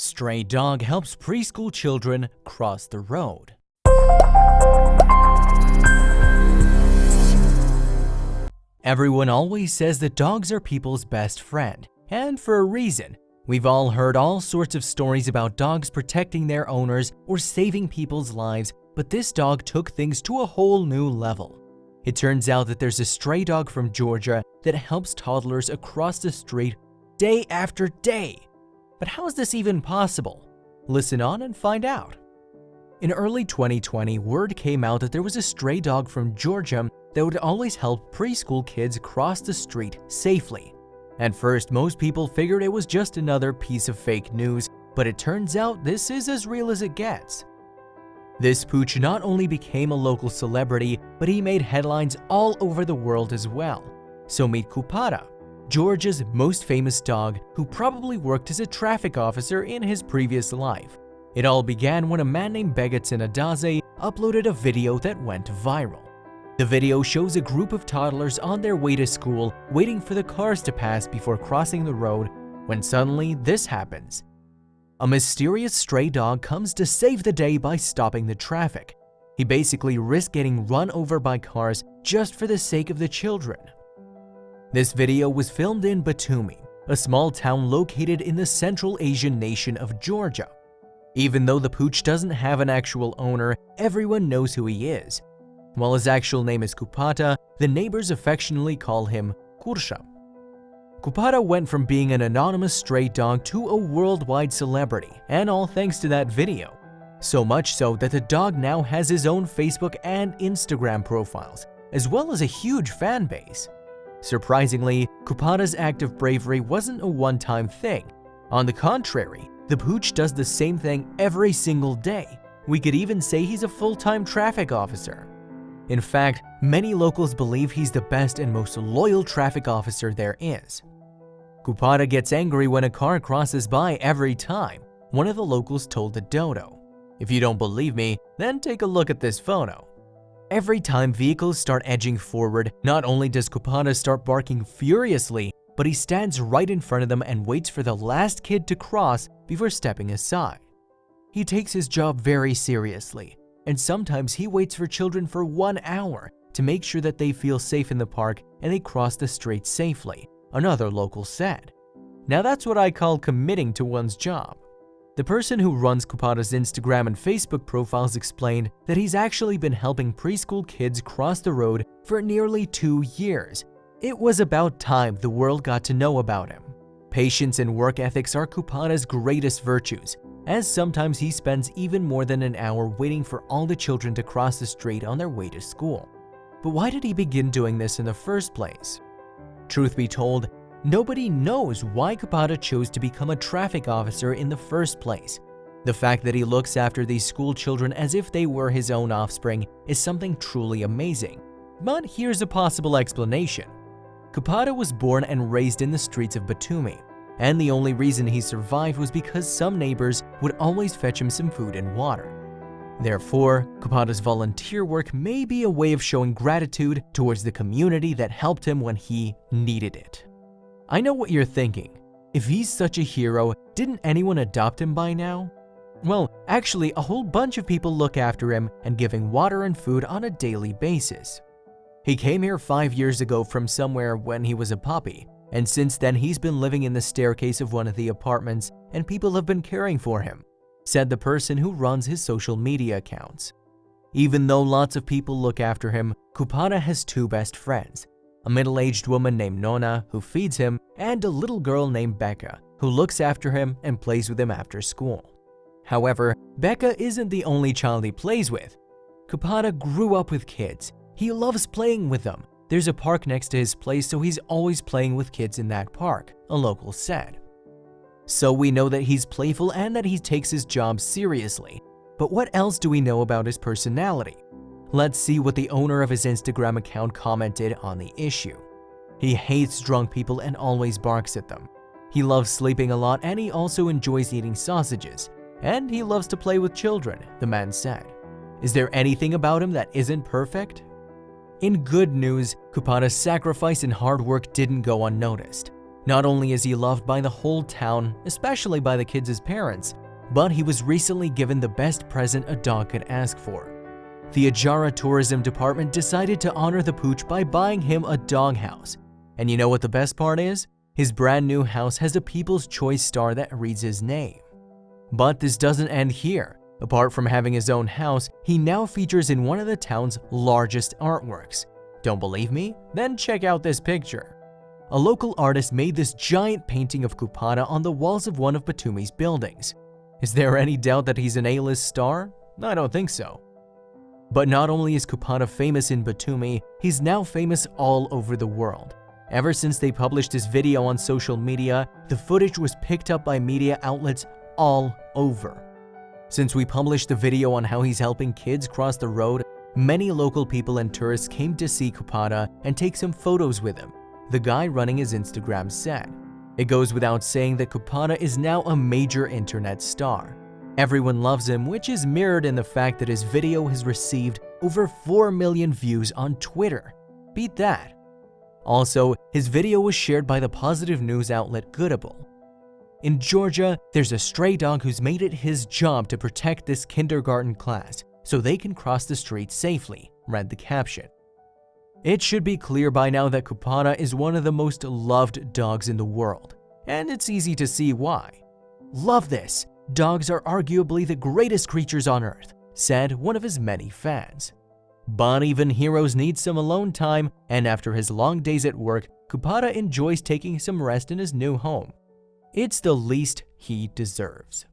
Stray dog helps preschool children cross the road. Everyone always says that dogs are people's best friend, and for a reason. We've all heard all sorts of stories about dogs protecting their owners or saving people's lives, but this dog took things to a whole new level. It turns out that there's a stray dog from Georgia that helps toddlers across the street day after day. But how is this even possible? Listen on and find out. In early 2020, word came out that there was a stray dog from Georgia that would always help preschool kids cross the street safely. At first, most people figured it was just another piece of fake news, but it turns out this is as real as it gets. This pooch not only became a local celebrity, but he made headlines all over the world as well. So meet Pupata, Georgia's most famous dog, who probably worked as a traffic officer in his previous life. It all began when a man named Becca uploaded a video that went viral. The video shows a group of toddlers on their way to school waiting for the cars to pass before crossing the road, when suddenly this happens. A mysterious stray dog comes to save the day by stopping the traffic. He basically risked getting run over by cars just for the sake of the children. This video was filmed in Batumi, a small town located in the Central Asian nation of Georgia. Even though the pooch doesn't have an actual owner, everyone knows who he is. While his actual name is Pupata, the neighbors affectionately call him Kursha. Pupata went from being an anonymous stray dog to a worldwide celebrity, and all thanks to that video. So much so that the dog now has his own Facebook and Instagram profiles, as well as a huge fan base. Surprisingly, Pupata's act of bravery wasn't a one-time thing. On the contrary, the pooch does the same thing every single day. We could even say he's a full-time traffic officer. In fact, many locals believe he's the best and most loyal traffic officer there is. Pupata gets angry when a car crosses by every time, one of the locals told the dodo. If you don't believe me, then take a look at this photo. Every time vehicles start edging forward, not only does Pupata start barking furiously, but he stands right in front of them and waits for the last kid to cross before stepping aside. He takes his job very seriously, and sometimes he waits for children for 1 hour to make sure that they feel safe in the park and they cross the street safely, another local said. Now that's what I call committing to one's job. The person who runs Pupata's Instagram and Facebook profiles explained that he's actually been helping preschool kids cross the road for nearly 2 years. It was about time the world got to know about him. Patience and work ethics are Pupata's greatest virtues, as sometimes he spends even more than an hour waiting for all the children to cross the street on their way to school. But why did he begin doing this in the first place? Truth be told, nobody knows why Pupata chose to become a traffic officer in the first place. The fact that he looks after these school children as if they were his own offspring is something truly amazing. But here's a possible explanation. Pupata was born and raised in the streets of Batumi, and the only reason he survived was because some neighbors would always fetch him some food and water. Therefore, Pupata's volunteer work may be a way of showing gratitude towards the community that helped him when he needed it. I know what you're thinking. If he's such a hero, didn't anyone adopt him by now? Well, actually, a whole bunch of people look after him and give him water and food on a daily basis. He came here 5 years ago from somewhere when he was a puppy, and since then he's been living in the staircase of one of the apartments and people have been caring for him, said the person who runs his social media accounts. Even though lots of people look after him, Pupata has 2 best friends, a middle-aged woman named Nona who feeds him, and a little girl named Becca who looks after him and plays with him after school. However, Becca isn't the only child he plays with. Pupata grew up with kids. He loves playing with them. There's a park next to his place, so he's always playing with kids in that park, a local said. So we know that he's playful and that he takes his job seriously. But what else do we know about his personality? Let's see what the owner of his Instagram account commented on the issue. He hates drunk people and always barks at them. He loves sleeping a lot and he also enjoys eating sausages. And he loves to play with children, the man said. Is there anything about him that isn't perfect? In good news, Pupata's sacrifice and hard work didn't go unnoticed. Not only is he loved by the whole town, especially by the kids' parents, but he was recently given the best present a dog could ask for. The Ajara Tourism Department decided to honor the pooch by buying him a doghouse. And you know what the best part is? His brand new house has a People's Choice star that reads his name. But this doesn't end here. Apart from having his own house, he now features in one of the town's largest artworks. Don't believe me? Then check out this picture. A local artist made this giant painting of Pupata on the walls of one of Batumi's buildings. Is there any doubt that he's an A-list star? I don't think so. But not only is Pupata famous in Batumi, he's now famous all over the world. Ever since they published this video on social media, the footage was picked up by media outlets all over. Since we published the video on how he's helping kids cross the road, many local people and tourists came to see Pupata and take some photos with him, the guy running his Instagram said. It goes without saying that Pupata is now a major internet star. Everyone loves him, which is mirrored in the fact that his video has received over 4 million views on Twitter. Beat that. Also, his video was shared by the positive news outlet Goodable. In Georgia, there's a stray dog who's made it his job to protect this kindergarten class so they can cross the street safely, read the caption. It should be clear by now that Pupata is one of the most loved dogs in the world, and it's easy to see why. Love this! Dogs are arguably the greatest creatures on earth, said one of his many fans. But even heroes need some alone time, and after his long days at work, Pupata enjoys taking some rest in his new home. It's the least he deserves.